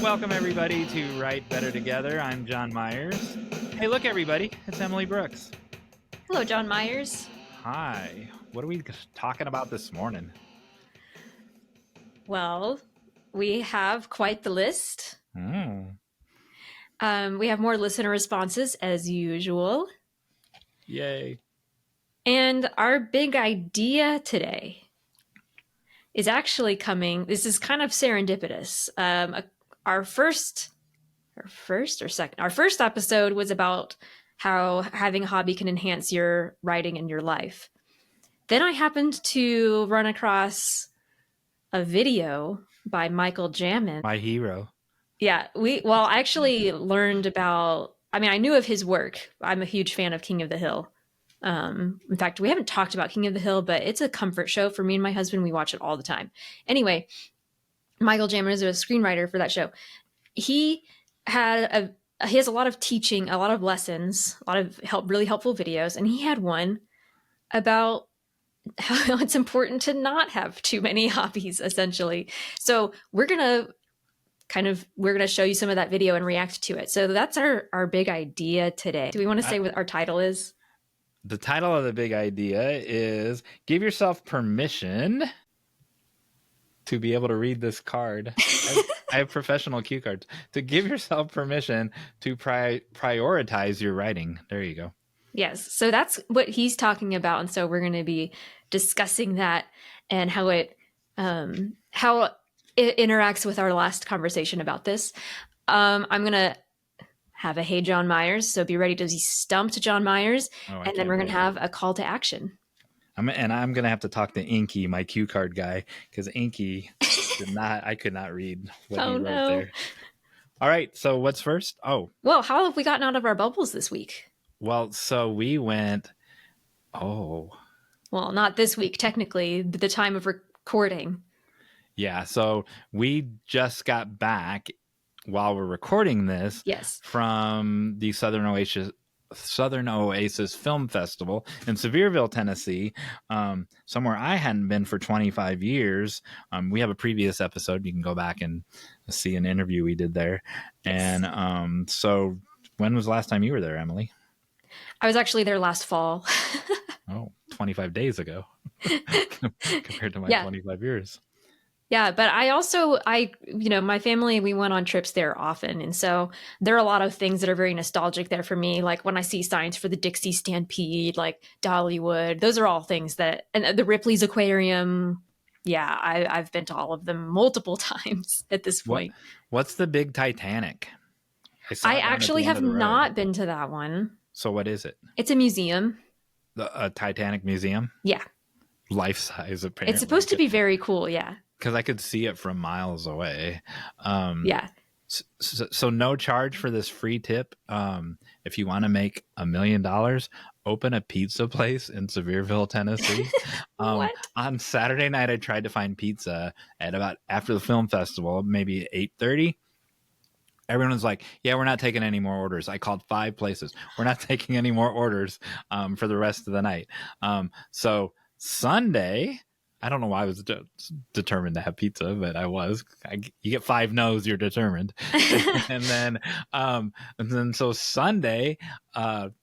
Welcome, everybody, to Write Better Together. I'm John Myers. Hey, look, everybody. It's Emily Brooks. Hello, John Myers. Hi. What are we talking about this morning? Well, we have quite the list. Mm. We have more listener responses as usual. Yay. And our big idea today is actually coming. This is kind of serendipitous. Our first episode was about how having a hobby can enhance your writing and your life. Then I happened to run across a video by Michael Jamin. My hero. Yeah, I actually learned about, I knew of his work. I'm a huge fan of King of the Hill. In fact, we haven't talked about King of the Hill, but it's a comfort show for me and my husband. We watch it all the time. Anyway, Michael Jamin is a screenwriter for that show. He has a lot of teaching, a lot of lessons, a lot of really helpful videos. And he had one about how it's important to not have too many hobbies, essentially. So we're going to show you some of that video and react to it. So that's our big idea today. Do we want to say what our title is? The title of the big idea is Give Yourself Permission to be able to read this card. I have professional cue cards. To give yourself permission to prioritize your writing. There you go. Yes. So that's what he's talking about. And so we're going to be discussing that and how it interacts with our last conversation about this. I'm going to have a Hey John Myers. So be ready to be stumped, John Myers. And then we're going to have a call to action. I'm going to have to talk to Inky, my cue card guy, because Inky I could not read what he wrote there. All right. So what's first? Well, how have we gotten out of our bubbles this week? Well, so we went, Well, not this week, technically, the time of recording. Yeah, so we just got back while we're recording this from the Southern Oasis Film Festival in Sevierville, Tennessee, somewhere I hadn't been for 25 years. We have a previous episode. You can go back and see an interview we did there. Yes. And so when was the last time you were there, Emily? I was actually there last fall. 25 days ago compared to my 25 years. Yeah, but my family, we went on trips there often. And so there are a lot of things that are very nostalgic there for me. Like when I see signs for the Dixie Stampede, like Dollywood, those are all things and the Ripley's Aquarium. Yeah, I've been to all of them multiple times at this point. What's the big Titanic? I actually have not been to that one. So what is it? It's a museum. A Titanic museum? Yeah. Life size, apparently. It's supposed to be very cool, yeah. Because I could see it from miles away. Yeah. So no charge for this free tip. If you want to make $1 million, open a pizza place in Sevierville, Tennessee. What? On Saturday night, I tried to find pizza at about after the film festival, maybe 8:30. Everyone was like, yeah, we're not taking any more orders. I called 5 places. We're not taking any more orders for the rest of the night. So Sunday, I don't know why I was determined to have pizza, but I was. You get 5 no's, you're determined. and then so Sunday,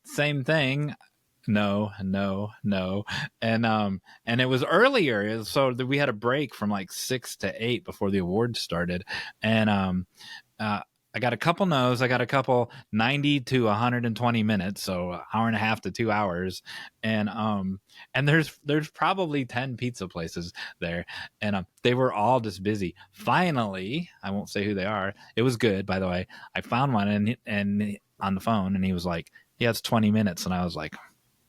same thing. No. And it was earlier. So we had a break from like 6 to 8 before the awards started. And I got a couple no's. I got a couple 90 to 120 minutes, so an hour and a half to 2 hours. And there's probably 10 pizza places there, and they were all just busy. Finally, I won't say who they are. It was good, by the way. I found one and on the phone, and he was like, "Yeah, it's 20 minutes," and I was like,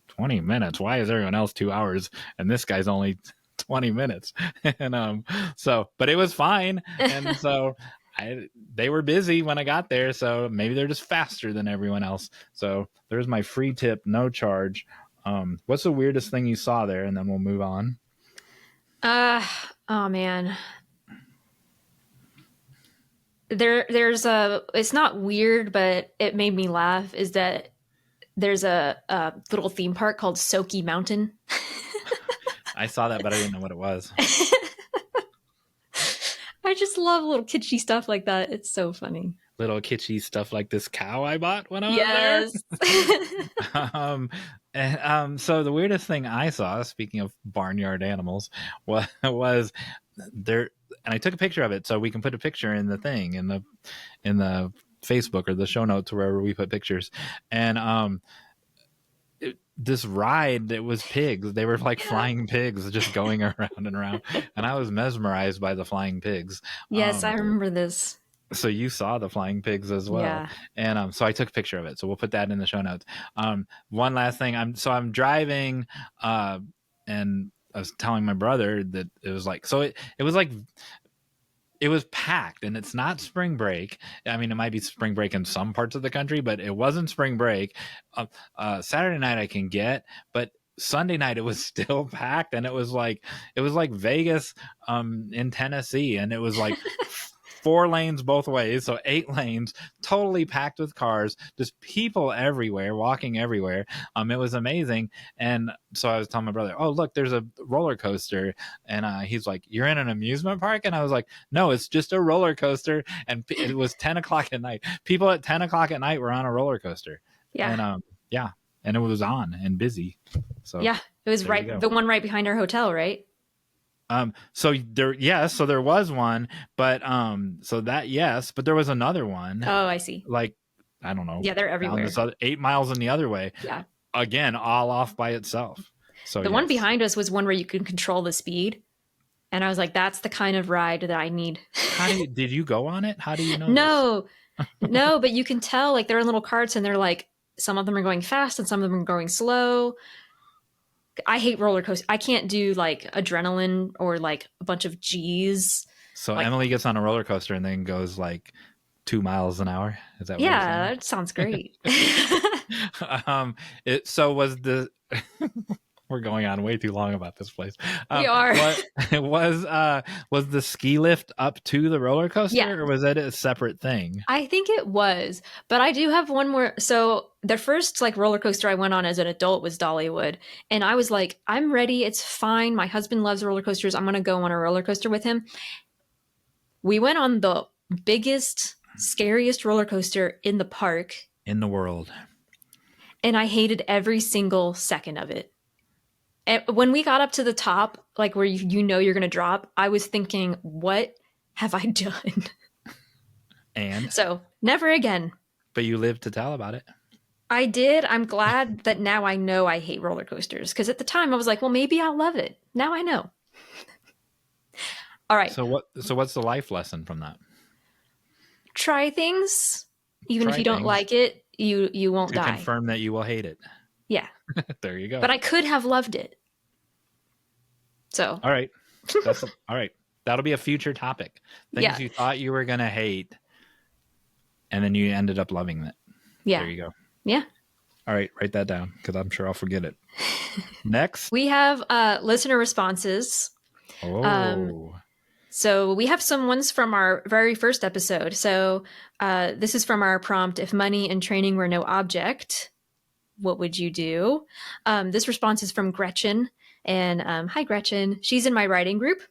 20 minutes? Why is everyone else 2 hours and this guy's only 20 minutes? And but it was fine, and so. They were busy when I got there, so maybe they're just faster than everyone else. So there's my free tip, no charge. What's the weirdest thing you saw there? And then we'll move on. Oh man. There's it's not weird, but it made me laugh, is that there's a little theme park called Soaky Mountain. I saw that, but I didn't know what it was. I just love little kitschy stuff like that. It's so funny. Little kitschy stuff like this cow I bought when I was there. Yes. um, so the weirdest thing I saw, speaking of barnyard animals, was there, and I took a picture of it, so we can put a picture in the thing in the Facebook or the show notes wherever we put pictures. And this ride, that was pigs. They were like flying pigs just going around and around, and I was mesmerized by the flying pigs. Yes, I remember this. So you saw the flying pigs as well. Yeah. And so I took a picture of it, so we'll put that in the show notes. One last thing, I'm driving, and I was telling my brother that it was like, so it was like, it was packed, and it's not spring break. I mean, it might be spring break in some parts of the country, but it wasn't spring break. Saturday night I can get, but Sunday night it was still packed, and it was like Vegas in Tennessee, and it was like 4 lanes both ways, so 8 lanes, totally packed with cars, just people everywhere, walking everywhere. It was amazing. And so I was telling my brother, oh, look, there's a roller coaster. And he's like, you're in an amusement park? And I was like, no, it's just a roller coaster. And it was 10 o'clock at night. People at 10 o'clock at night were on a roller coaster. Yeah. And and it was on and busy. So yeah, it was the one right behind our hotel, right? So there was one, but but there was another one. Oh, I see. Like, I don't know. Yeah, they're everywhere. 8 miles in the other way. Yeah. Again, all off by itself. So the one behind us was one where you could control the speed. And I was like, that's the kind of ride that I need. Did you go on it? How do you know? No, but you can tell, like, they're in little carts, and they're like, some of them are going fast and some of them are going slow. I hate roller coasters. I can't do like adrenaline or like a bunch of G's. So like, Emily gets on a roller coaster and then goes like 2 miles an hour. Is that what you're saying? Yeah, that sounds great. So was the we're going on way too long about this place. We are. Was the ski lift up to the roller coaster, Yeah. or was that a separate thing? I think it was, but I do have one more. So the first like roller coaster I went on as an adult was Dollywood, and I was like, I'm ready. It's fine. My husband loves roller coasters. I'm going to go on a roller coaster with him. We went on the biggest, scariest roller coaster in the park in the world, and I hated every single second of it. And when we got up to the top, like where you know you're going to drop, I was thinking, what have I done? And so never again. But you lived to tell about it. I did. I'm glad that now I know I hate roller coasters, because at the time I was like, well, maybe I'll love it. Now I know. All right. So what's the life lesson from that? Try things. Even if you don't like it, you won't die. Confirm that you will hate it. Yeah. There you go. But I could have loved it. So. All right. All right. That'll be a future topic. Things you thought you were going to hate, and then you ended up loving it. Yeah. There you go. Yeah. All right. Write that down, because I'm sure I'll forget it. Next. We have listener responses. Oh. So we have some ones from our very first episode. So this is from our prompt, if money and training were no object, what would you do? This response is from Gretchen. And hi, Gretchen. She's in my writing group.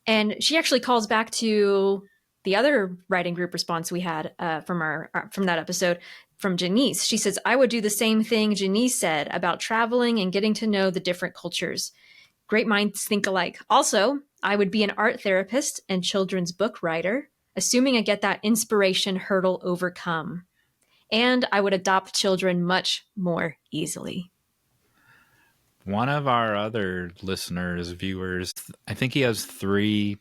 And she actually calls back to the other writing group response we had from that episode from Janice. She says, I would do the same thing Janice said about traveling and getting to know the different cultures. Great minds think alike. Also, I would be an art therapist and children's book writer, assuming I get that inspiration hurdle overcome. And I would adopt children much more easily. One of our other listeners, viewers, I think he has 3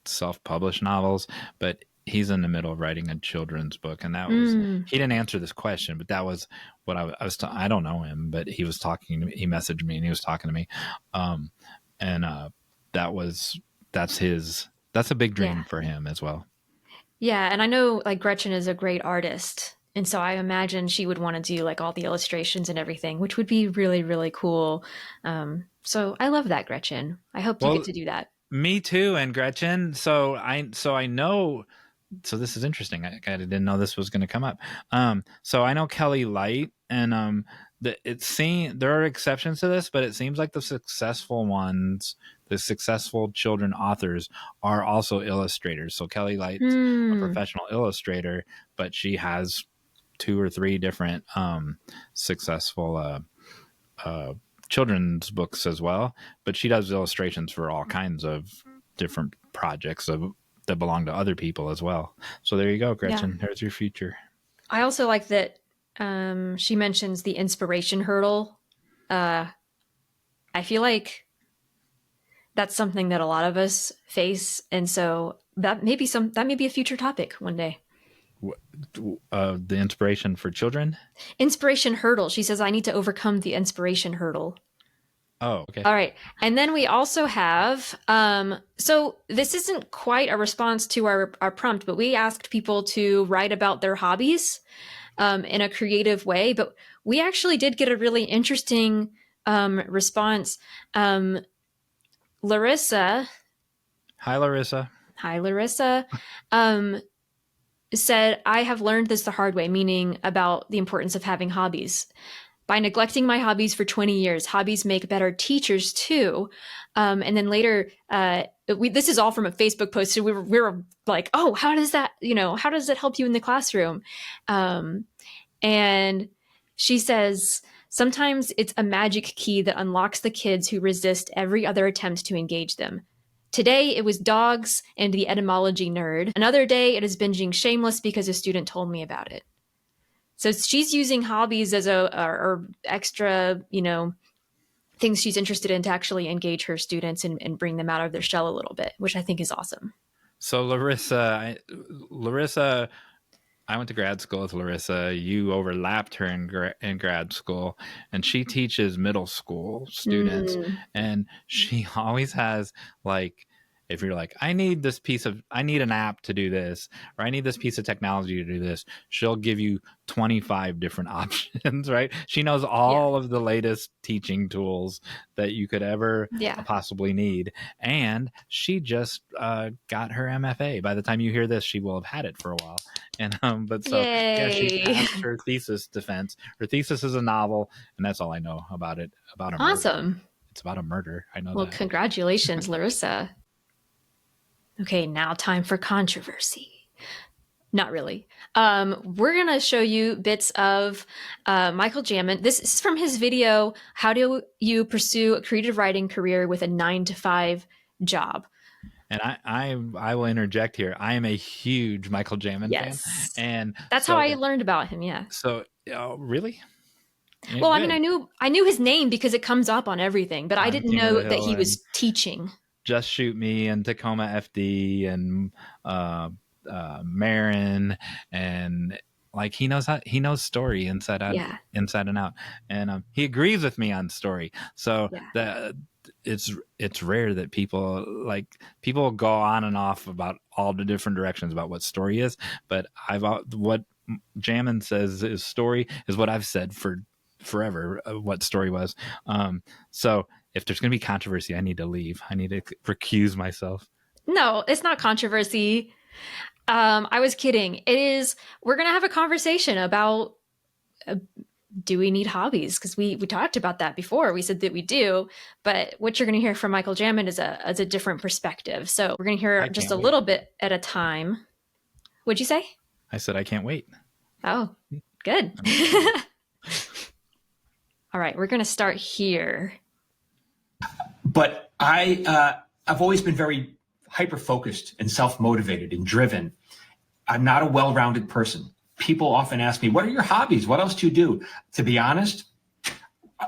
self-published novels, but he's in the middle of writing a children's book. And that was, he didn't answer this question, but that was what I was, I don't know him, but he was talking to me, he messaged me and he was talking to me. That's a big dream for him as well. Yeah. And I know like Gretchen is a great artist. And so I imagine she would want to do like all the illustrations and everything, which would be really, really cool. So I love that, Gretchen. I hope you get to do that. Me too. And Gretchen. So I know, so this is interesting. I didn't know this was going to come up. So I know Kelly Light, and there are exceptions to this, but it seems like the successful ones the successful children authors are also illustrators. So Kelly Light's a Hmm. professional illustrator, but she has 2 or 3 different successful children's books as well. But she does illustrations for all kinds of different projects that belong to other people as well. So there you go, Yeah. Gretchen. There's your future. I also like that she mentions the inspiration hurdle. I feel like that's something that a lot of us face, and so that may be a future topic one day. The inspiration for children. Inspiration hurdle. She says I need to overcome the inspiration hurdle. Oh, okay. All right. And then we also have, so this isn't quite a response to our prompt, but we asked people to write about their hobbies in a creative way. But we actually did get a really interesting response. Larissa. Hi, Larissa. Hi, Larissa. Said, I have learned this the hard way, meaning about the importance of having hobbies. By neglecting my hobbies for 20 years, hobbies make better teachers too. And then later, this is all from a Facebook post. So we were like, oh, how does that, how does it help you in the classroom? And she says, sometimes it's a magic key that unlocks the kids who resist every other attempt to engage them. Today, it was dogs and the etymology nerd. Another day, it is binging Shameless because a student told me about it. So she's using hobbies as or extra, things she's interested in to actually engage her students and bring them out of their shell a little bit, which I think is awesome. So Larissa, I went to grad school with Larissa. You overlapped her in grad school, and she teaches middle school students. And she always has, like, if you're like, I need an app to do this, or I need this piece of technology to do this, she'll give you 25 different options, right? She knows all of the latest teaching tools that you could ever possibly need. And she just got her MFA. By the time you hear this, she will have had it for a while. And she passed her thesis defense. Her thesis is a novel, and that's all I know about it. About a awesome murder. It's about a murder. I know. Well, that. Congratulations, Larissa. Okay, now time for controversy. Not really. We're going to show you bits of Michael Jamin. This is from his video, How Do You Pursue a Creative Writing Career with a 9-to-5 Job? And I will interject here. I am a huge Michael Jamin fan. And that's how I learned about him, yeah. So, really? Yeah, well, good. I mean, I knew his name because it comes up on everything, but I didn't know that he was teaching. Just Shoot Me and Tacoma FD and Marin, and like he knows story inside out, inside and out, and he agrees with me on story. So that it's rare that people go on and off about all the different directions about what story is, but what Jamin says is story is what I've said for forever, what story was. So if there's going to be controversy, I need to leave. I need to recuse myself. No, it's not controversy. I was kidding. It is. We're going to have a conversation about do we need hobbies? Because we talked about that before. We said that we do, but what you're going to hear from Michael Jamin is a different perspective. So we're going to hear just a little bit at a time. What'd you say? I said I can't wait. Oh, good. All right, we're going to start here. But I've always been very hyper-focused and self-motivated and driven. I'm not a well-rounded person. People often ask me, what are your hobbies? What else do you do? To be honest,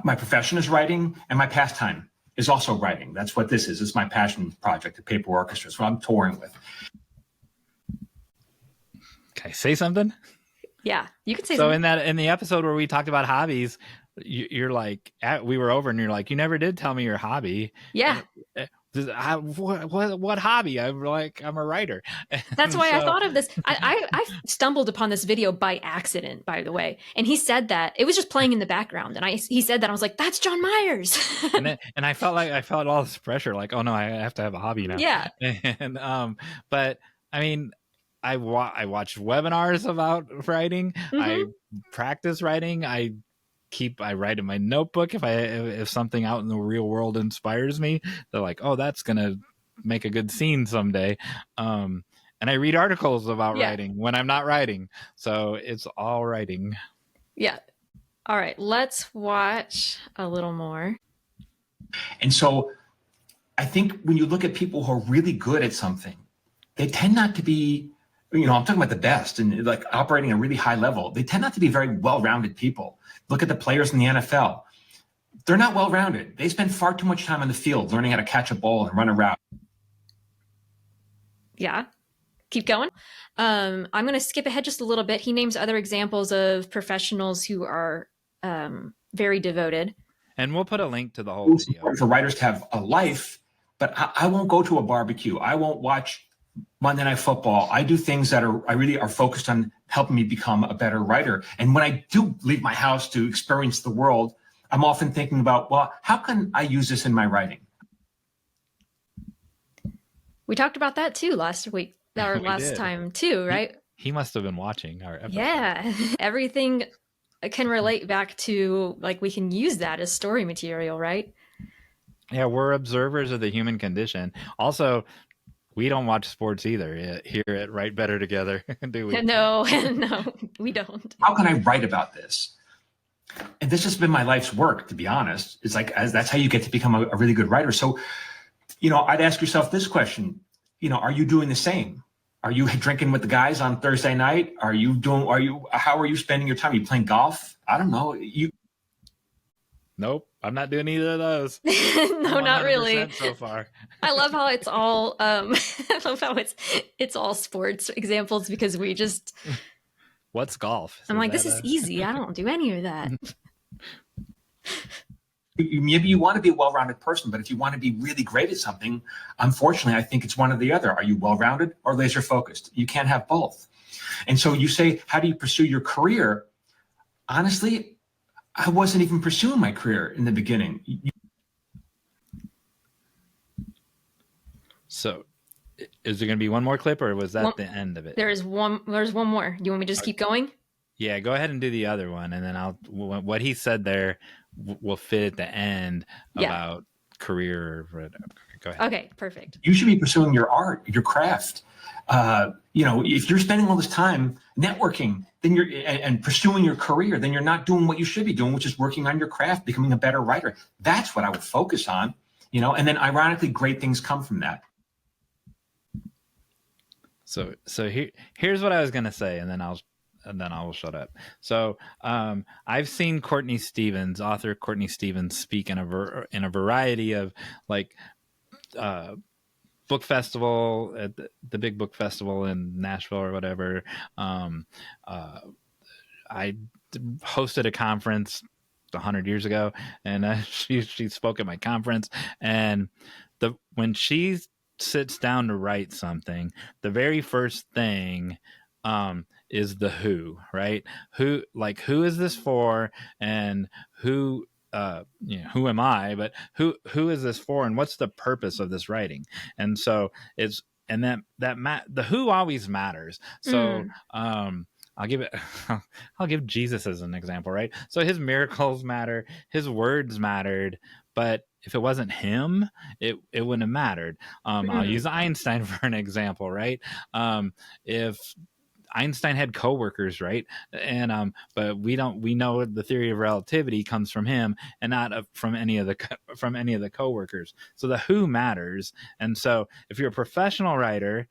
my profession is writing and my pastime is also writing. That's what this is. It's my passion project, the Paper Orchestra. It's what I'm touring with. Can I say something? Yeah, you can say something. So in the episode where we talked about hobbies, you're like, we were over and you're like, you never did tell me your hobby. Yeah. What hobby? I'm like, I'm a writer. That's why I thought of this. I stumbled upon this video by accident, by the way. And he said that it was just playing in the background. And he said that I was like, that's John Myers. and I felt all this pressure, like, oh no, I have to have a hobby now. Yeah. And but I mean, I watch webinars about writing. I practice writing. I I write in my notebook if something out in the real world inspires me. They're like, oh, that's gonna make a good scene someday. And I read articles about writing when I'm not writing, so it's all writing. Yeah. All right, let's watch a little more. And so I think when you look at people who are really good at something, they tend not to be, I'm talking about the best and like operating at a really high level. They tend not to be very well-rounded people. Look at the players in the NFL. They're not well-rounded. They spend far too much time on the field learning how to catch a ball and run a route. Yeah. Keep going. I'm going to skip ahead just a little bit. He names other examples of professionals who are very devoted. And we'll put a link to the whole video. It's important for writers to have a life, but I won't go to a barbecue. I won't watch Monday Night Football. I do things that I really are focused on helping me become a better writer. And when I do leave my house to experience the world, I'm often thinking about, well, how can I use this in my writing? We talked about that too last week, or last time too, right? He must have been watching our episode. Yeah. Everything can relate back to, like, we can use that as story material, right? Yeah, we're observers of the human condition. Also, we don't watch sports either here at Write Better Together, do we? No, we don't. How can I write about this? And this has been my life's work, to be honest. It's like, that's how you get to become a really good writer. So, I'd ask yourself this question, are you doing the same? Are you drinking with the guys on Thursday night? How are you spending your time? Are you playing golf? I don't know. Nope, I'm not doing either of those. No, not really. So far. I love how it's all I love how it's all sports examples, because we just What's golf? I'm like, this is easy. I don't do any of that. Maybe you want to be a well-rounded person, but if you want to be really great at something, unfortunately, I think it's one or the other. Are you well-rounded or laser-focused? You can't have both. And so you say, how do you pursue your career? Honestly, I wasn't even pursuing my career in the beginning. So is there going to be one more clip, or was that the end of it? There's one more. You want me to just keep going? Yeah, go ahead and do the other one. And then what he said there will fit at the end about career. Go ahead. Okay, perfect. You should be pursuing your art, your craft. If you're spending all this time networking, then and pursuing your career, then you're not doing what you should be doing, which is working on your craft, becoming a better writer. That's what I would focus on, and then ironically, great things come from that. So here's what I was going to say, and then I will shut up. So I've seen author Courtney Stevens speak in a variety of book festival at the big book festival in Nashville or whatever. I hosted a conference 100 years ago, and she spoke at my conference. And when she sits down to write something, the very first thing is the who, right? Who is this for, and who who am I, but who is this for, and what's the purpose of this writing? And so the who always matters. So I'll give Jesus as an example, right? So his miracles matter, his words mattered, but if it wasn't him, it wouldn't have mattered. I'll use Einstein for an example, right? If Einstein had coworkers, right? And but we know the theory of relativity comes from him and not from any of the coworkers. So the who matters. And so if you're a professional writer,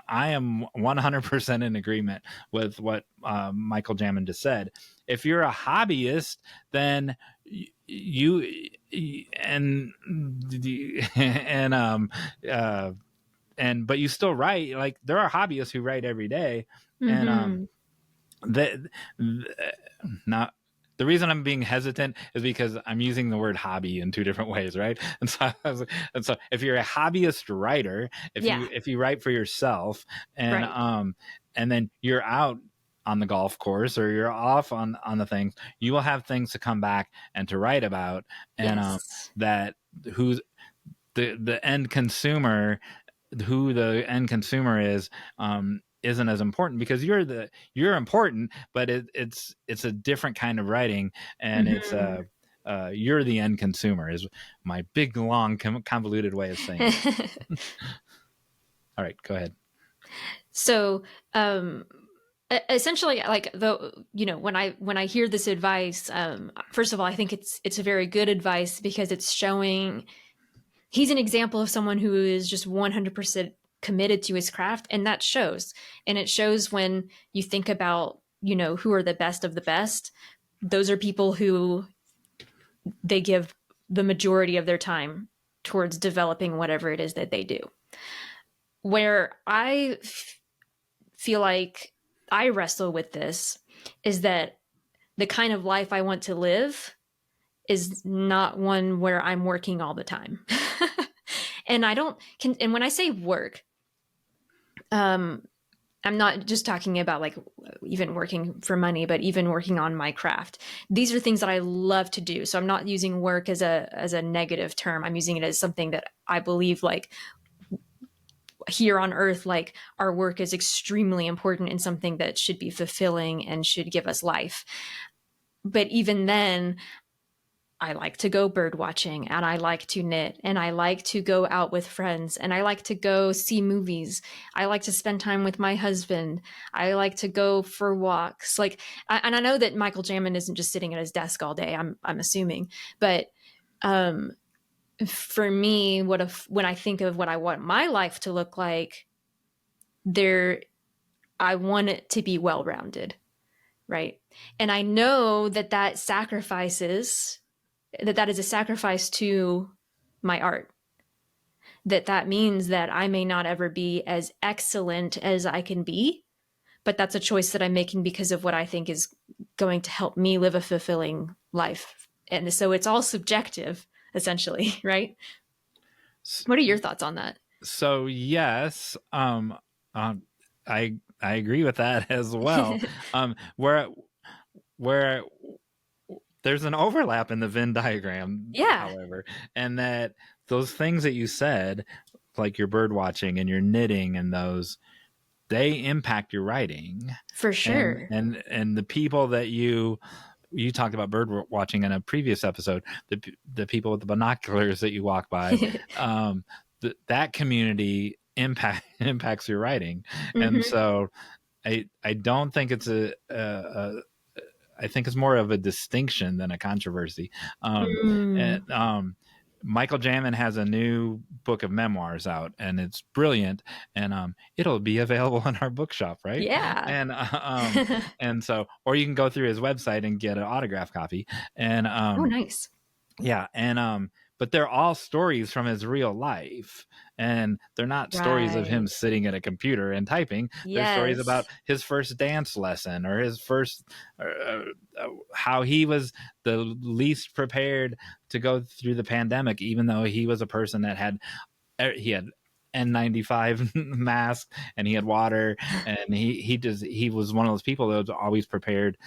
I am 100% in agreement with what Michael Jamin just said. If you're a hobbyist, then but you still write. Like, there are hobbyists who write every day, and not. The reason I'm being hesitant is because I'm using the word hobby in two different ways, right? And so if you're a hobbyist writer, if you write for yourself, and then you're out on the golf course or you're off on the things, you will have things to come back and to write about, and that who's the end consumer, who the end consumer is isn't as important because you're important, but it's a different kind of writing, and it's you're the end consumer is my big long convoluted way of saying it. All right, go ahead. So essentially, like, when I hear this advice, first of all, I think it's a very good advice because it's showing he's an example of someone who is just 100% committed to his craft, and that shows. And it shows when you think about, who are the best of the best. Those are people who they give the majority of their time towards developing whatever it is that they do. Where I feel like I wrestle with this is that the kind of life I want to live is not one where I'm working all the time. And and when I say work, I'm not just talking about like even working for money, but even working on my craft. These are things that I love to do. So I'm not using work as a negative term. I'm using it as something that I believe, like, here on earth, like, our work is extremely important and something that should be fulfilling and should give us life. But even then, I like to go bird watching, and I like to knit, and I like to go out with friends, and I like to go see movies. I like to spend time with my husband. I like to go for walks. Like, and I know that Michael Jamin isn't just sitting at his desk all day. I'm assuming, but for me, when I think of what I want my life to look like, I want it to be well-rounded, right? And I know that that is a sacrifice to my art. That means that I may not ever be as excellent as I can be, but that's a choice that I'm making because of what I think is going to help me live a fulfilling life. And so it's all subjective, essentially, right? What are your thoughts on that? So yes, I agree with that as well. Where there's an overlap in the Venn diagram, Yeah. however, and that those things that you said, like your bird watching and your knitting, and those, they impact your writing For sure. And the people that you talked about bird watching in a previous episode, the people with the binoculars that you walk by, that community impacts your writing. And so I don't think it's I think it's more of a distinction than a controversy. Michael Jamin has a new book of memoirs out, and it's brilliant, and it'll be available in our bookshop, right? Yeah. And so, or you can go through his website and get an autograph copy. And oh, nice. Yeah, and but they're all stories from his real life, and they're not stories of him sitting at a computer and typing. They're stories about his first dance lesson, or his first how he was the least prepared to go through the pandemic, even though he was a person that had N95 mask, and he had water, and he was one of those people that was always prepared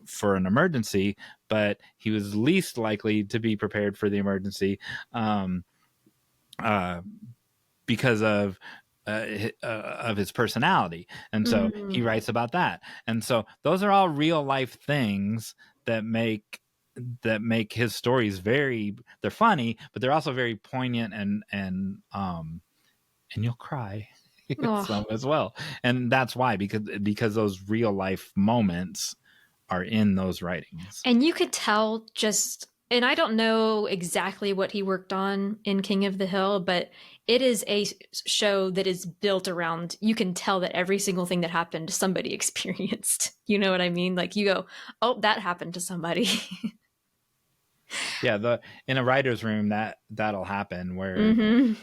for an emergency, but he was least likely to be prepared for the emergency because of his personality. And so he writes about that. And so those are all real life things that make his stories they're funny, but they're also very poignant, and you'll cry some as well. And that's why, because those real life moments are in those writings. And you could tell and I don't know exactly what he worked on in King of the Hill, but it is a show that is built around, you can tell that every single thing that happened, somebody experienced. You know what I mean? Like, you go, oh, that happened to somebody. Yeah, in a writer's room, that'll happen where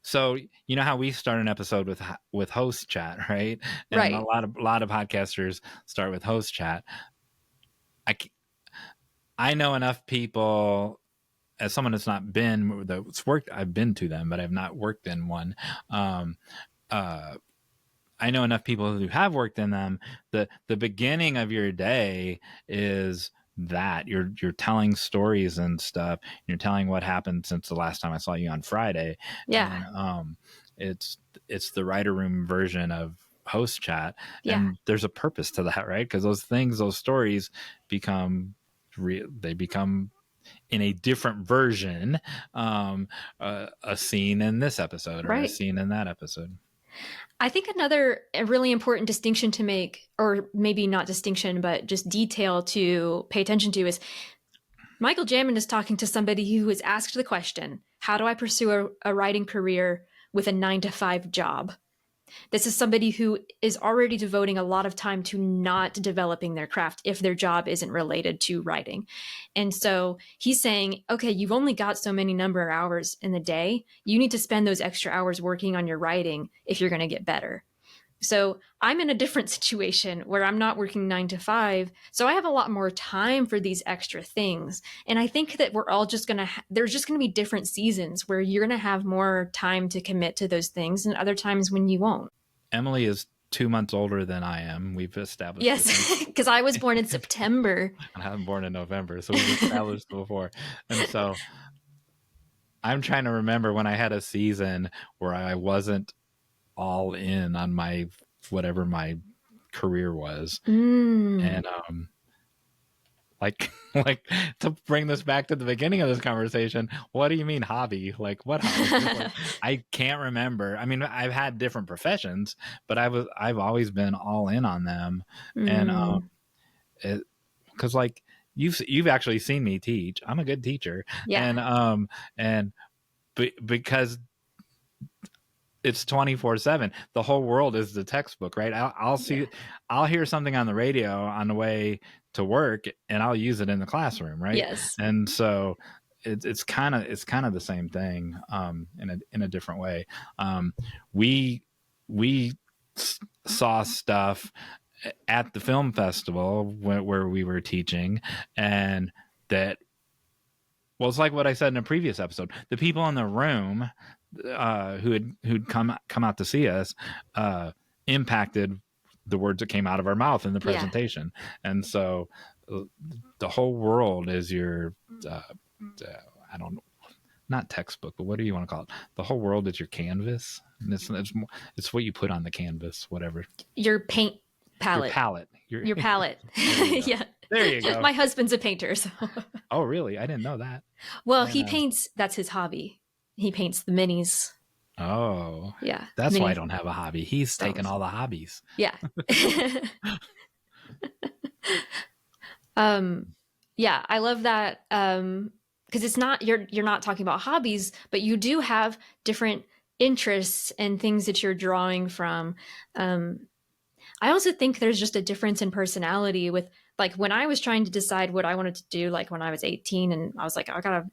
so you know how we start an episode with host chat, right? And right. a lot of podcasters start with host chat. I know enough people, as someone that's not been that's worked, I've been to them, but I've not worked in one. I know enough people who have worked in them. The beginning of your day is that you're telling stories and stuff. You're telling what happened since the last time I saw you on Friday. Yeah. And, it's the writer room version of host chat. Yeah. And there's a purpose to that, right? Because those stories become they become in a different version, a scene in this episode or a Right. scene in that episode. I think a really important distinction to make, or maybe not distinction, but just detail to pay attention to, is Michael Jamin is talking to somebody who was asked the question, how do I pursue a writing career with a 9-to-5 job? This is somebody who is already devoting a lot of time to not developing their craft if their job isn't related to writing. And so he's saying, okay, you've only got so many number of hours in the day. You need to spend those extra hours working on your writing if you're going to get better. So I'm in a different situation where I'm not working 9-to-5. So I have a lot more time for these extra things. And I think that we're all just going to, there's just going to be different seasons where you're going to have more time to commit to those things and other times when you won't. Emily is 2 months older than I am. We've established. Yes, because I was born in September. And I'm born in November. So we've established before. And so I'm trying to remember when I had a season where I wasn't all in on my whatever my career was. And like to bring this back to the beginning of this conversation, what do you mean hobby? Like what hobby? I can't remember. I mean, I've had different professions, but I've always been all in on them. And because like you've actually seen me teach. I'm a good teacher. Yeah. And because it's 24/7. The whole world is the textbook, right? I'll hear something on the radio on the way to work, and I'll use it in the classroom, right? Yes. And so it's kind of the same thing, in a different way. We saw stuff at the film festival where we were teaching, and that. Well, it's like what I said in a previous episode. The people in the room who'd come out to see us impacted the words that came out of our mouth in the presentation. Yeah. And so the whole world is your I don't know, not textbook, but what do you want to call it? The whole world is your canvas. And it's what you put on the canvas, whatever. Your paint palette. Your palette. Yeah. There you go. My husband's a painter. So. Oh, really? I didn't know that. Well, he paints. That's his hobby. He paints the minis. Oh. Yeah. That's why I don't have a hobby. He's taken all the hobbies. Yeah. Yeah, I love that. Because it's not, you're not talking about hobbies, but you do have different interests and things that you're drawing from. I also think there's just a difference in personality with, like, when I was trying to decide what I wanted to do, like when I was 18 and I was like, I gotta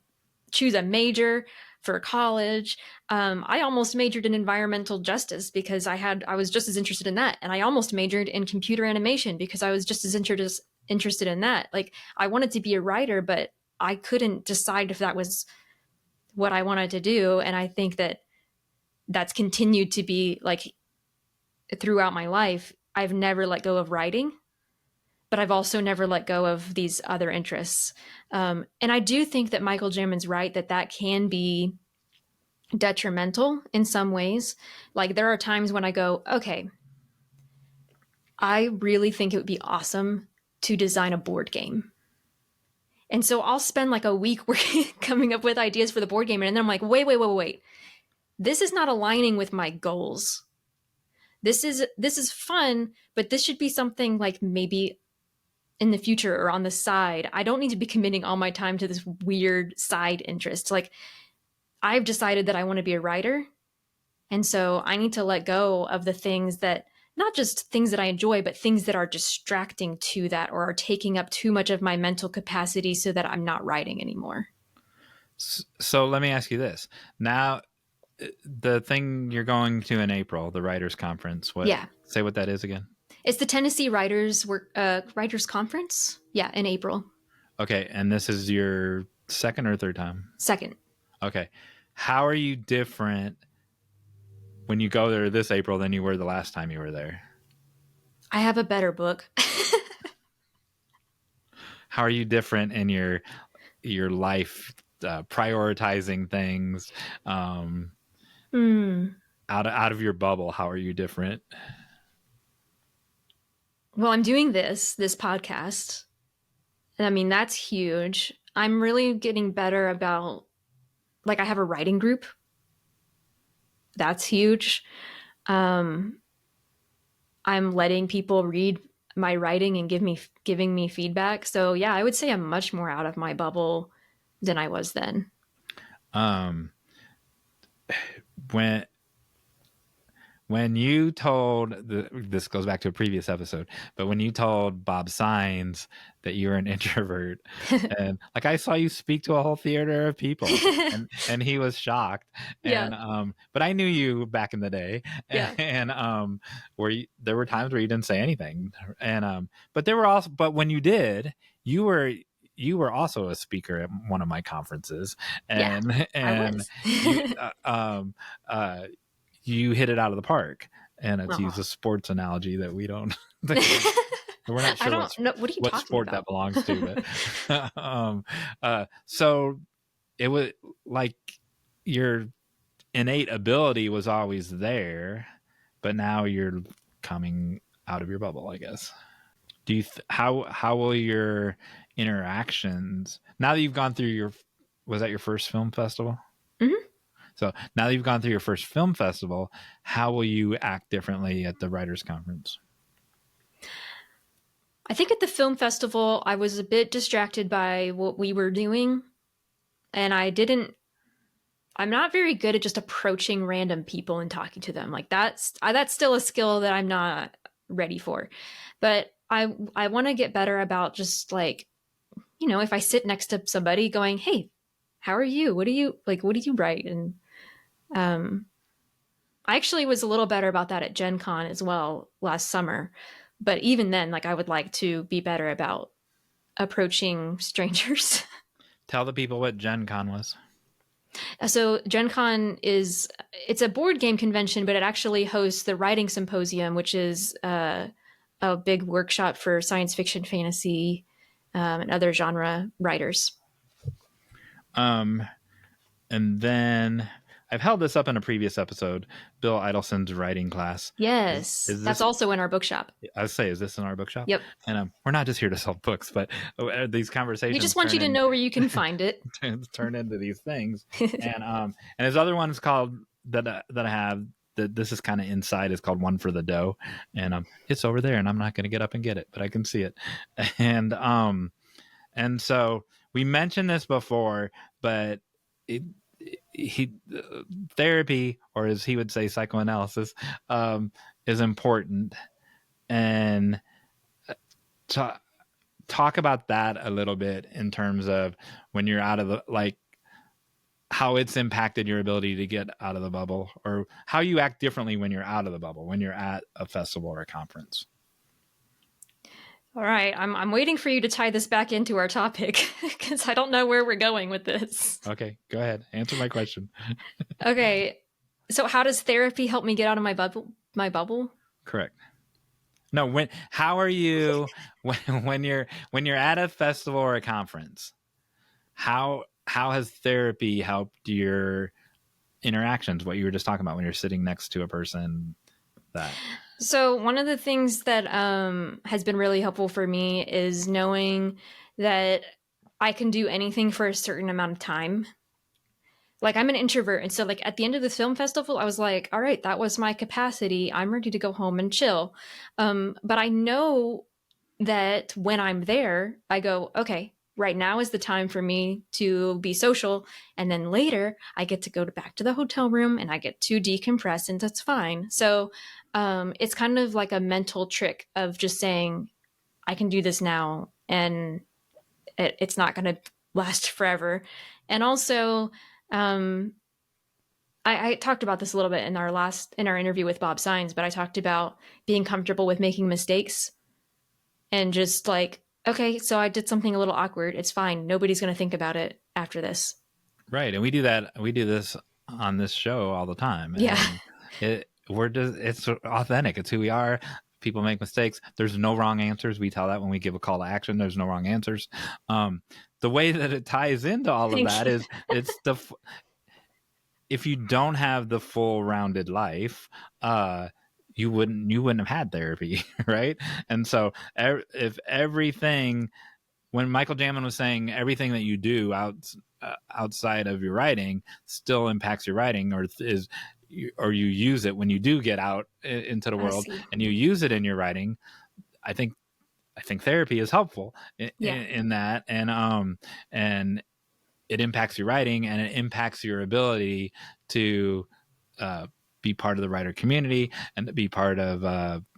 choose a major for college. I almost majored in environmental justice because I was just as interested in that. And I almost majored in computer animation because I was just as interested in that. Like, I wanted to be a writer, but I couldn't decide if that was what I wanted to do. And I think that that's continued to be, like, throughout my life. I've never let go of writing, but I've also never let go of these other interests. And I do think that Michael Jamin's right that can be detrimental in some ways. Like, there are times when I go, okay, I really think it would be awesome to design a board game. And so I'll spend like a week coming up with ideas for the board game. And then I'm like, wait. This is not aligning with my goals. This is fun, but this should be something like maybe in the future or on the side. I don't need to be committing all my time to this weird side interest. Like, I've decided that I want to be a writer. And so I need to let go of the things that, not just things that I enjoy, but things that are distracting to that or are taking up too much of my mental capacity so that I'm not writing anymore. So let me ask you this. Now, the thing you're going to in April, the Writers Conference, say what that is again? It's the Tennessee Writers Conference. Yeah, in April. Okay, and this is your second or third time? Second. Okay. How are you different when you go there this April than you were the last time you were there? I have a better book. How are you different in your life, prioritizing things? Out of your bubble, how are you different? Well, I'm doing this podcast. And I mean, that's huge. I'm really getting better about, like, I have a writing group. That's huge. I'm letting people read my writing and giving me feedback. So yeah, I would say I'm much more out of my bubble than I was then. When you told this goes back to a previous episode, but when you told Bob Sines that you were an introvert, and like I saw you speak to a whole theater of people, and he was shocked. And but I knew you back in the day, and there were times where you didn't say anything, and but when you did, you were also a speaker at one of my conferences, and I was. you hit it out of the park, and to use a sports analogy that we don't we're not sure what sport about? that belongs to, but so it was like your innate ability was always there, but now you're coming out of your bubble, I guess. Do you how will your interactions, now that you've gone through was that your first film festival? Mm-hmm. So now that you've gone through your first film festival, how will you act differently at the writers' conference? I think at the film festival, I was a bit distracted by what we were doing. And I'm not very good at just approaching random people and talking to them. Like that's still a skill that I'm not ready for. But I want to get better about just like, if I sit next to somebody going, hey, how are you? What do you write? And I actually was a little better about that at Gen Con as well last summer. But even then, like I would like to be better about approaching strangers. Tell the people what Gen Con was. So Gen Con it's a board game convention, but it actually hosts the Writing Symposium, which is a big workshop for science fiction, fantasy, and other genre writers. And then I've held this up in a previous episode, Bill Idleson's writing class. Yes, that's also in our bookshop. I would say, is this in our bookshop? Yep. And we're not just here to sell books, but these conversations. We just want you to know where you can find it. Turn into these things. And his other one is called that I have. This is kind of inside. It's called One for the Dough, and it's over there, and I'm not going to get up and get it, but I can see it. And so we mentioned this before, but therapy, or as he would say, psychoanalysis, is important. And talk about that a little bit in terms of when you're out of the, like, how it's impacted your ability to get out of the bubble, or how you act differently when you're out of the bubble, when you're at a festival or a conference. All right. I'm waiting for you to tie this back into our topic because I don't know where we're going with this. Okay, go ahead. Answer my question. Okay. So how does therapy help me get out of my bubble? Correct. No, how are you when you're at a festival or a conference? How has therapy helped your interactions? What you were just talking about when you're sitting next to a person that. So one of the things that has been really helpful for me is knowing that I can do anything for a certain amount of time. Like I'm an introvert. And so like at the end of the film festival, I was like, all right, that was my capacity. I'm ready to go home and chill. But I know that when I'm there, I go, okay, right now is the time for me to be social. And then later I get to go back to the hotel room and I get to decompress, and that's fine. So it's kind of like a mental trick of just saying, I can do this now and it's not going to last forever. And also, I talked about this a little bit in our interview with Bob Sines, but I talked about being comfortable with making mistakes and just like, okay, so I did something a little awkward. It's fine. Nobody's going to think about it after this. Right. And we do that. We do this on this show all the time. Yeah. It's authentic. It's who we are. People make mistakes. There's no wrong answers. We tell that when we give a call to action. There's no wrong answers. The way that it ties into all of that is if you don't have the full rounded life, you wouldn't have had therapy, right? And so if everything, when Michael Jamin was saying everything that you do outside of your writing still impacts your writing, or you use it when you do get out into the world and you use it in your writing, I think therapy is helpful in that, and it impacts your writing, and it impacts your ability to be part of the writer community and to be part of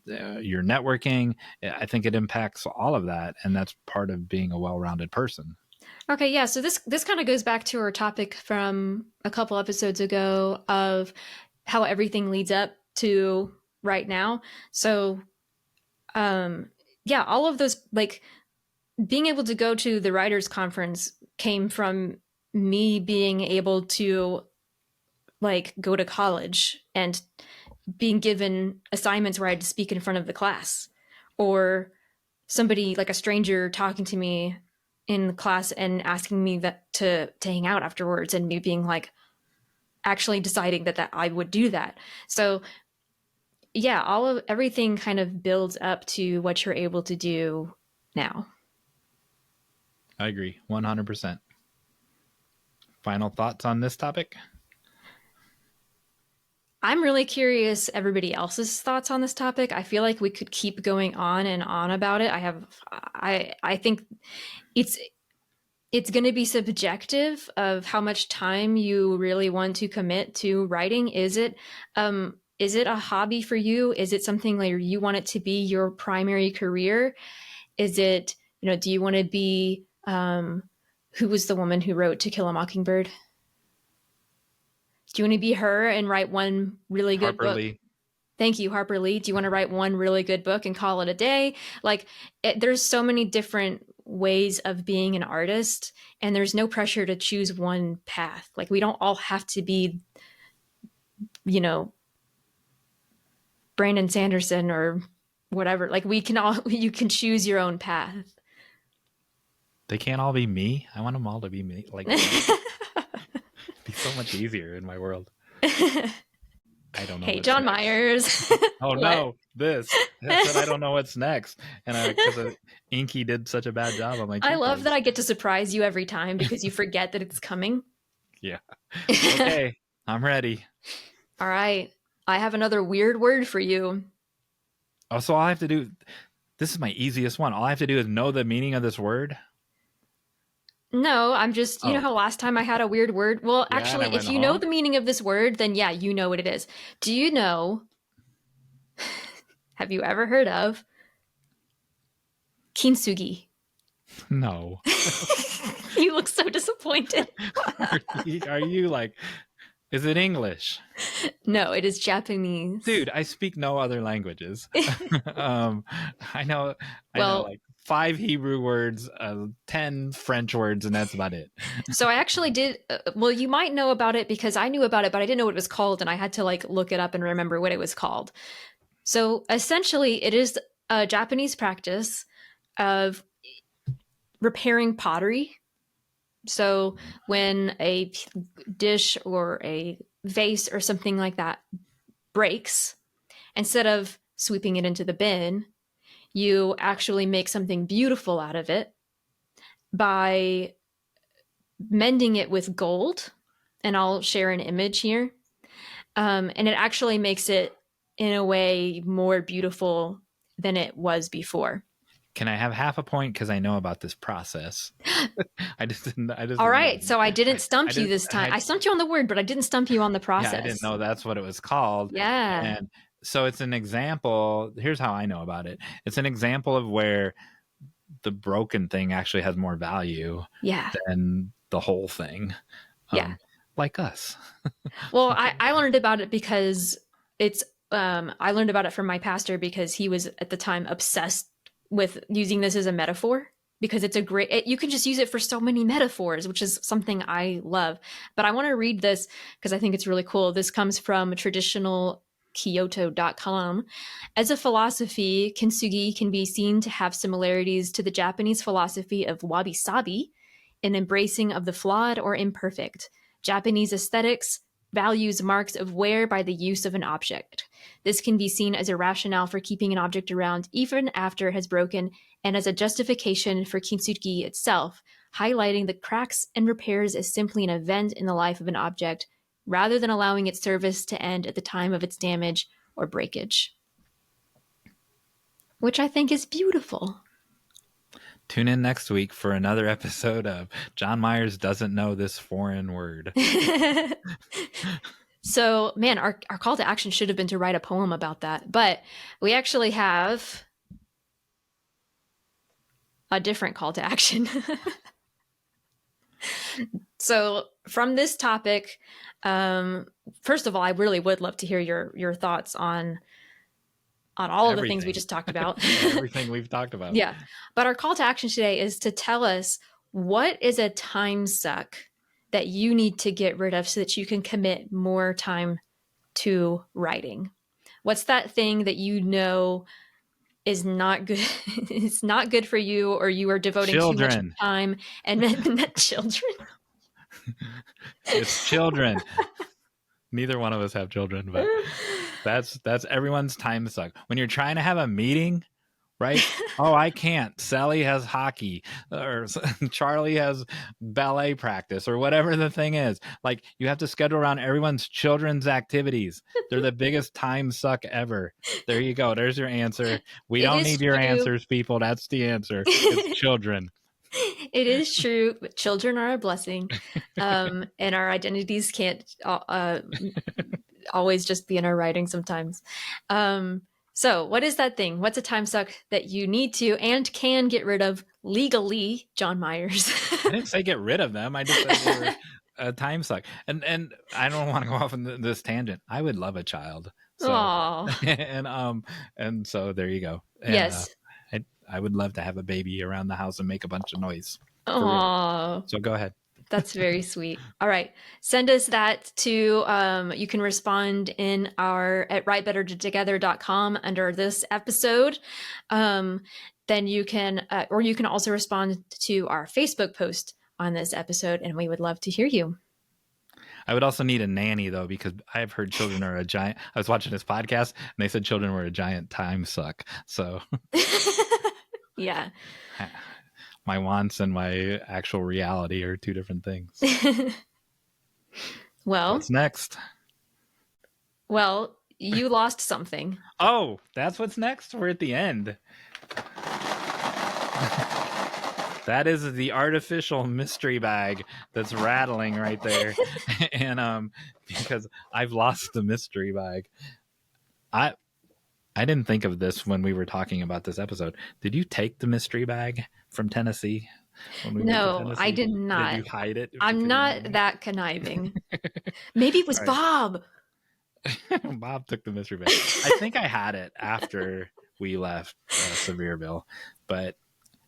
your networking. I think it impacts all of that, and that's part of being a well-rounded person. Okay, yeah. So this kind of goes back to our topic from a couple episodes ago of how everything leads up to right now. So, yeah, all of those, like being able to go to the writers' conference came from me being able to like go to college and being given assignments where I had to speak in front of the class, or somebody like a stranger talking to me in the class and asking me to hang out afterwards, and me being like actually deciding that I would do that. So yeah, everything kind of builds up to what you're able to do now. I agree 100%. Final thoughts on this topic? I'm really curious everybody else's thoughts on this topic. I feel like we could keep going on and on about it. I think it's going to be subjective of how much time you really want to commit to writing. Is it a hobby for you? Is it something like you want it to be your primary career? Is it, do you want to be, who was the woman who wrote To Kill a Mockingbird? Do you want to be her and write one really good book? Lee. Thank you, Harper Lee. Do you want to write one really good book and call it a day? Like, there's so many different ways of being an artist, and there's no pressure to choose one path. Like, we don't all have to be, Brandon Sanderson or whatever. Like, you can choose your own path. They can't all be me. I want them all to be me. Like, be so much easier in my world. I don't know. Hey, John next. Myers. Oh no, this. I said I don't know what's next, and because Inky did such a bad job on my. I love that I get to surprise you every time because you forget that it's coming. Yeah. Okay, I'm ready. All right, I have another weird word for you. Oh, so all I have to do. This is my easiest one. All I have to do is know the meaning of this word. No, I'm just, you know how last time I had a weird word? Well, yeah, actually, if you know the meaning of this word, then yeah, you know what it is. Do you know, have you ever heard of kintsugi? No. You look so disappointed. Are you like, is it English? No, it is Japanese. Dude, I speak no other languages. I know like 5 Hebrew words, 10 French words, and that's about it. So I actually did. Well, you might know about it because I knew about it, but I didn't know what it was called, and I had to like look it up and remember what it was called. So essentially, it is a Japanese practice of repairing pottery. So when a dish or a vase or something like that breaks, instead of sweeping it into the bin, you actually make something beautiful out of it by mending it with gold. And I'll share an image here. And it actually makes it, in a way, more beautiful than it was before. Can I have half a point because I know about this process? I just didn't. All right, so I didn't stump you this time. I stumped you on the word, but I didn't stump you on the process. Yeah, I didn't know that's what it was called. Yeah. And so it's an example. Here's how I know about it. It's an example of where the broken thing actually has more value than the whole thing. Like us. Well, I learned about it because it's, I learned about it from my pastor because he was at the time obsessed with using this as a metaphor, because it's you can just use it for so many metaphors, which is something I love. But I want to read this because I think it's really cool. This comes from traditionalkyoto.com. As a philosophy, kintsugi can be seen to have similarities to the Japanese philosophy of wabi-sabi, an embracing of the flawed or imperfect. Japanese aesthetics values marks of wear by the use of an object. This can be seen as a rationale for keeping an object around even after it has broken, and as a justification for kintsugi itself, highlighting the cracks and repairs as simply an event in the life of an object, rather than allowing its service to end at the time of its damage or breakage. Which I think is beautiful. Tune in next week for another episode of John Myers Doesn't Know This Foreign Word. So, man, our call to action should have been to write a poem about that. But we actually have a different call to action. So from this topic, first of all, I really would love to hear your thoughts on all of the things we just talked about. Everything we've talked about. Yeah. But our call to action today is to tell us, what is a time suck that you need to get rid of so that you can commit more time to writing? What's that thing that you know is not good? It's not good for you, or you are devoting too much time and not children. It's children. Neither one of us have children, but that's everyone's time suck. When you're trying to have a meeting, right? Oh, I can't. Sally has hockey, or Charlie has ballet practice, or whatever the thing is. Like, you have to schedule around everyone's children's activities. They're the biggest time suck ever. There you go. There's your answer. We don't need your answers, people. That's the answer. It's children. It is true. Children are a blessing. And our identities can't always just be in our writing sometimes. So what is that thing? What's a time suck that you need to and can get rid of legally, John Myers? I didn't say get rid of them. I just said they were a time suck. And I don't want to go off on this tangent. I would love a child. So, Aww. and so there you go. And, yes. I would love to have a baby around the house and make a bunch of noise. Aww. So go ahead. That's very sweet. All right. Send us that to, you can respond at writebettertogether.com under this episode. Then you can, or you can also respond to our Facebook post on this episode, and we would love to hear you. I would also need a nanny, though, because I've heard children are a giant. I was watching this podcast and they said children were a giant time suck. So yeah. My wants and my actual reality are two different things. Well, what's next? Well, you lost something. Oh, that's what's next? We're at the end. That is the artificial mystery bag that's rattling right there. And because I've lost the mystery bag. I didn't think of this when we were talking about this episode. Did you take the mystery bag from Tennessee? No, I did not. Did you hide it? I'm not that conniving. Maybe it was right. Bob. Bob took the mystery bag. I think I had it after we left Sevierville, but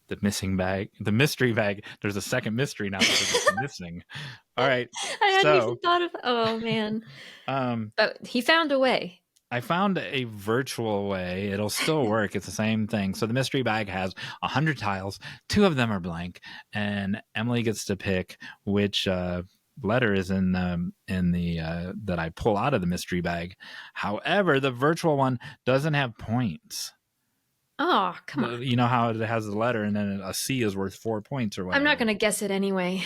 the mystery bag, there's a second mystery now because it's missing. All right. I hadn't even thought of, oh man. But he found a way. I found a virtual way. It'll still work. It's the same thing. So the mystery bag has 100 tiles. 2 of them are blank, and Emily gets to pick which letter is in the that I pull out of the mystery bag. However, the virtual one doesn't have points. Oh, come on. You know how it has the letter and then a C is worth 4 points or whatever. I'm not going to guess it anyway.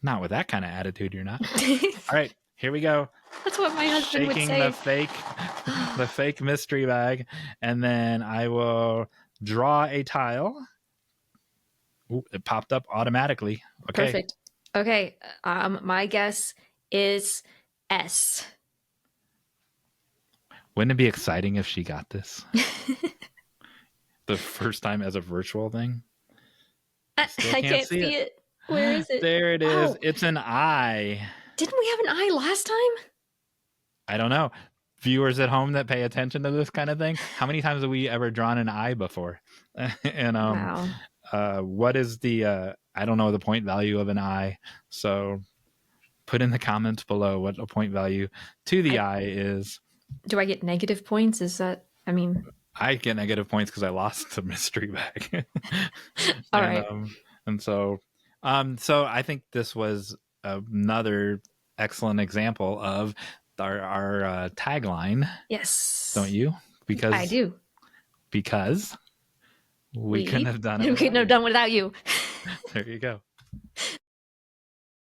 Not with that kind of attitude, you're not. All right, here we go. That's what my husband would say. Shaking the fake mystery bag, and then I will draw a tile. Ooh, it popped up automatically. Okay. Perfect. Okay, my guess is S. Wouldn't it be exciting if she got this? The first time as a virtual thing? I can't see it. Where is it? There it is. Oh. It's an I. Didn't we have an I last time? I don't know. Viewers at home that pay attention to this kind of thing, how many times have we ever drawn an I before? And wow. What is the I don't know the point value of an I. So put in the comments below what a point value to the I is. Do I get negative points? Is that, I mean, I get negative points because I lost the mystery bag. All right. And so I think this was another excellent example of our tagline, Yes. don't you? Because I do. Because we couldn't have done it. We couldn't have done without you. There you go.